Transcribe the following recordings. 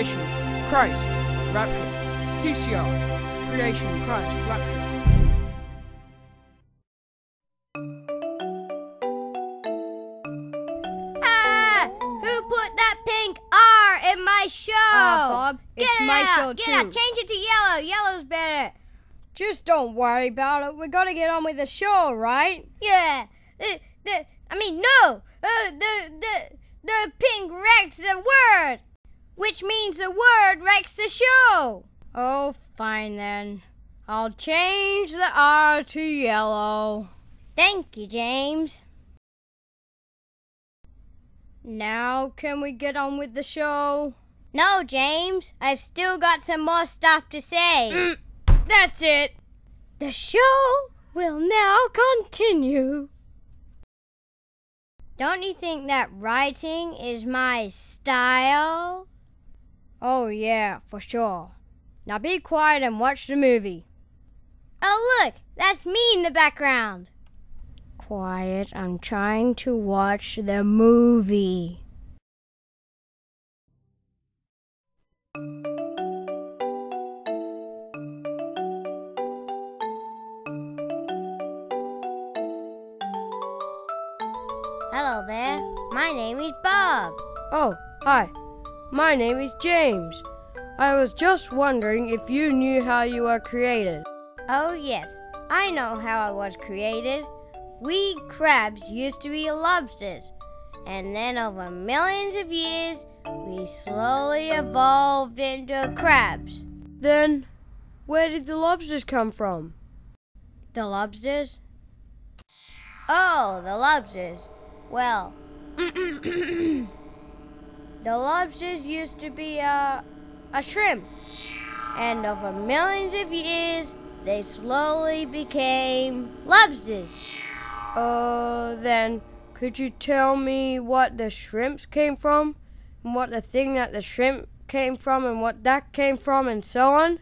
creation, Christ, rapture, CCR, creation, Christ, rapture. Who put that pink R in my show? Bob, it's my show too. Get it out. Change it to yellow. Yellow's better. Just don't worry about it. We gotta get on with the show, right? Yeah. The pink wrecks the word, which means the word wrecks the show. Oh, fine then. I'll change the R to yellow. Thank you, James. Now can we get on with the show? No, James. I've still got some more stuff to say. That's it. The show will now continue. Don't you think that writing is my style? Oh yeah, for sure. Now be quiet and watch the movie. Oh look, that's me in the background. Quiet, I'm trying to watch the movie. Hello there, my name is Bob. Oh, hi. My name is James. I was just wondering if you knew how you were created. Oh yes, I know how I was created. We crabs used to be lobsters, and then over millions of years, we slowly evolved into crabs. Then, where did the lobsters come from? The lobsters? Oh, the lobsters. Well, the lobsters used to be a shrimp, and over millions of years, they slowly became lobsters. Then, could you tell me what the shrimps came from? And what the thing that the shrimp came from and what that came from and so on?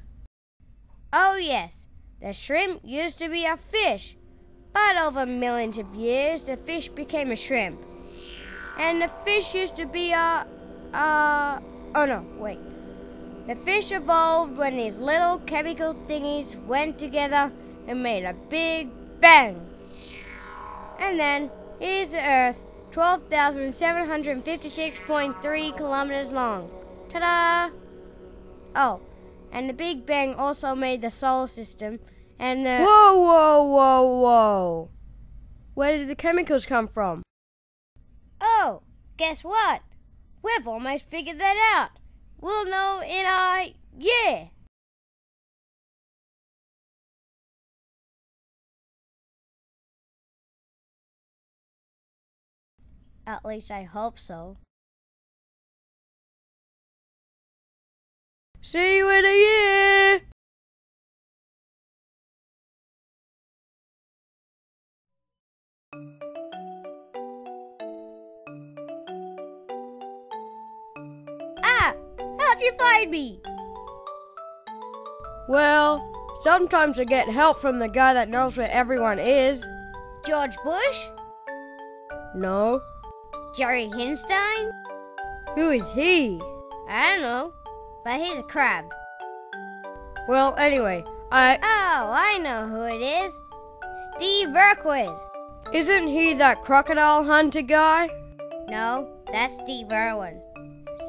Oh yes, the shrimp used to be a fish, but over millions of years, the fish became a shrimp. And the fish used to be the fish evolved when these little chemical thingies went together and made a big bang. And then, here's the Earth, 12,756.3 kilometers long. Ta-da! Oh, and the Big Bang also made the solar system, and the... Whoa! Where did the chemicals come from? Oh, guess what? We've almost figured that out. We'll know in a year. At least I hope so. See you in a year! How'd you find me? Well, sometimes I get help from the guy that knows where everyone is. George Bush? No. Jerry Hinstein? Who is he? I don't know, but he's a crab. Well, anyway, Oh, I know who it is. Steve Urquhart. Isn't he that crocodile hunter guy? No, that's Steve Irwin.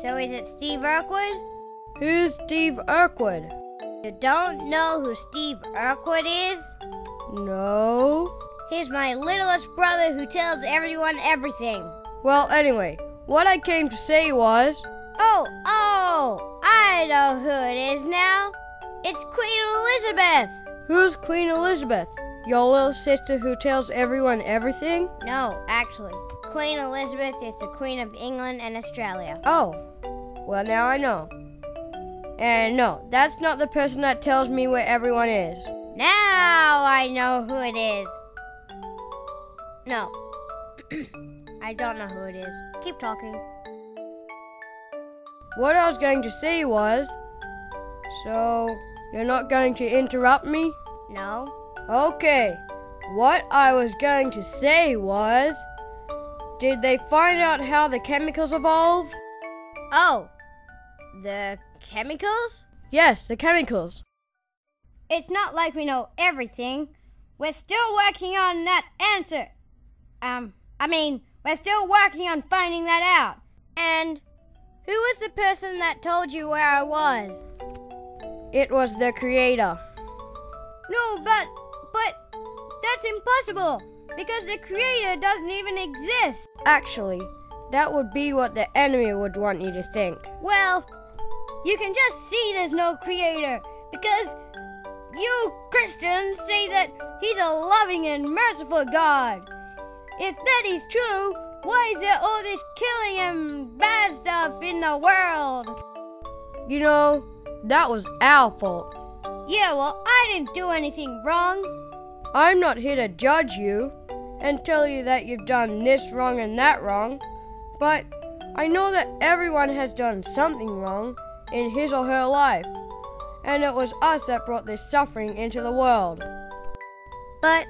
So is it Steve Urquhart? Who's Steve Urquhart? You don't know who Steve Urquhart is? No. He's my littlest brother who tells everyone everything. Well, anyway, what I came to say was... Oh, I know who it is now. It's Queen Elizabeth. Who's Queen Elizabeth? Your little sister who tells everyone everything? No, actually. Queen Elizabeth is the Queen of England and Australia. Oh, well now I know. And no, that's not the person that tells me where everyone is. Now I know who it is. No, I don't know who it is. Keep talking. What I was going to say was... So, you're not going to interrupt me? No. Okay, what I was going to say was... Did they find out how the chemicals evolved? Oh, The chemicals? Yes, the chemicals. It's not like we know everything. We're still working on that answer. We're still working on finding that out. And who was the person that told you where I was? It was the Creator. No, but that's impossible, because the Creator doesn't even exist. Actually, that would be what the enemy would want you to think. Well, you can just see there's no Creator, because you Christians say that He's a loving and merciful God. If that is true, why is there all this killing and bad stuff in the world? You know, that was our fault. Yeah, well, I didn't do anything wrong. I'm not here to judge you and tell you that you've done this wrong and that wrong, but I know that everyone has done something wrong in his or her life, and it was us that brought this suffering into the world. But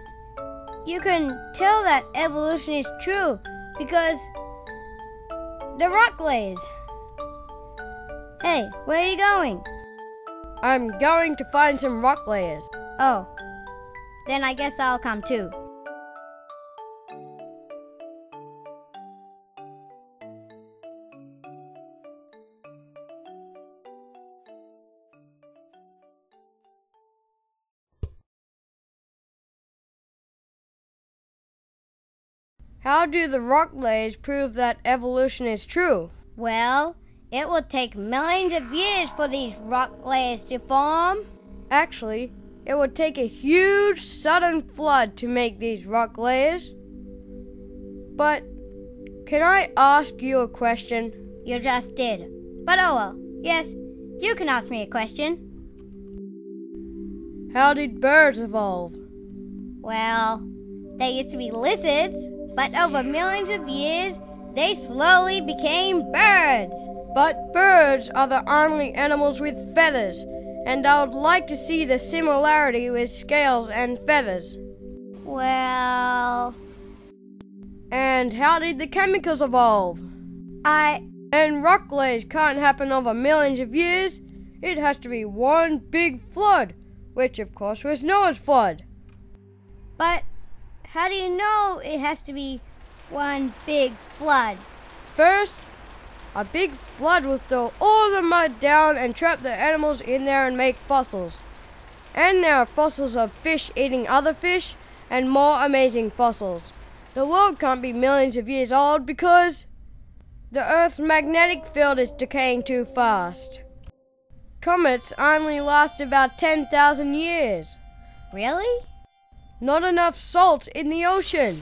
you can tell that evolution is true because the rock layers. Hey, where are you going? I'm going to find some rock layers. Oh, then I guess I'll come too. How do the rock layers prove that evolution is true? Well, it will take millions of years for these rock layers to form. Actually, it would take a huge sudden flood to make these rock layers. But can I ask you a question? You just did. But oh well. Yes, you can ask me a question. How did birds evolve? Well, they used to be lizards, but over millions of years, they slowly became birds. But birds are the only animals with feathers, and I would like to see the similarity with scales and feathers. Well... And how did the chemicals evolve? And rock layers can't happen over millions of years. It has to be one big flood, which of course was Noah's flood. But how do you know it has to be one big flood? First, a big flood will throw all the mud down and trap the animals in there and make fossils. And there are fossils of fish eating other fish and more amazing fossils. The world can't be millions of years old because the Earth's magnetic field is decaying too fast. Comets only last about 10,000 years. Really? Not enough salt in the ocean.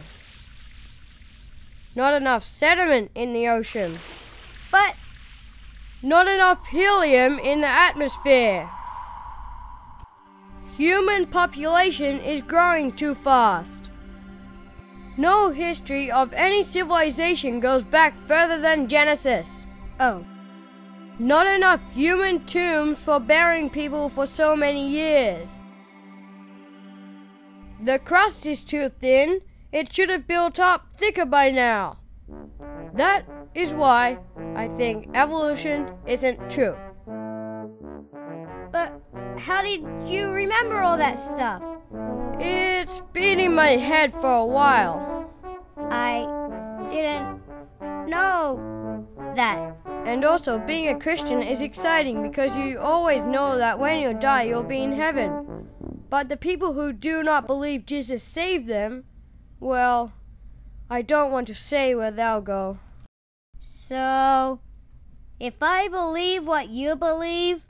Not enough sediment in the ocean. But not enough helium in the atmosphere. Human population is growing too fast. No history of any civilization goes back further than Genesis. Oh. Not enough human tombs for burying people for so many years. The crust is too thin. It should have built up thicker by now. That is why I think evolution isn't true. But how did you remember all that stuff? It's been in my head for a while. I didn't know that. And also, being a Christian is exciting because you always know that when you die, you'll be in heaven. But the people who do not believe Jesus saved them, well, I don't want to say where they'll go. So, if I believe what you believe,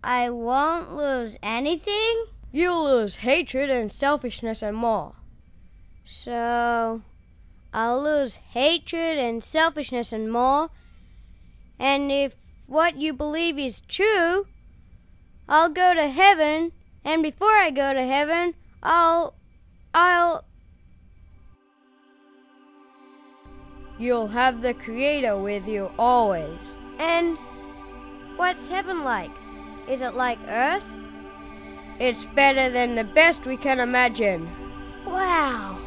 I won't lose anything? You'll lose hatred and selfishness and more. So, I'll lose hatred and selfishness and more. And if what you believe is true, I'll go to heaven. And before I go to heaven, You'll have the Creator with you always. And what's heaven like? Is it like Earth? It's better than the best we can imagine. Wow.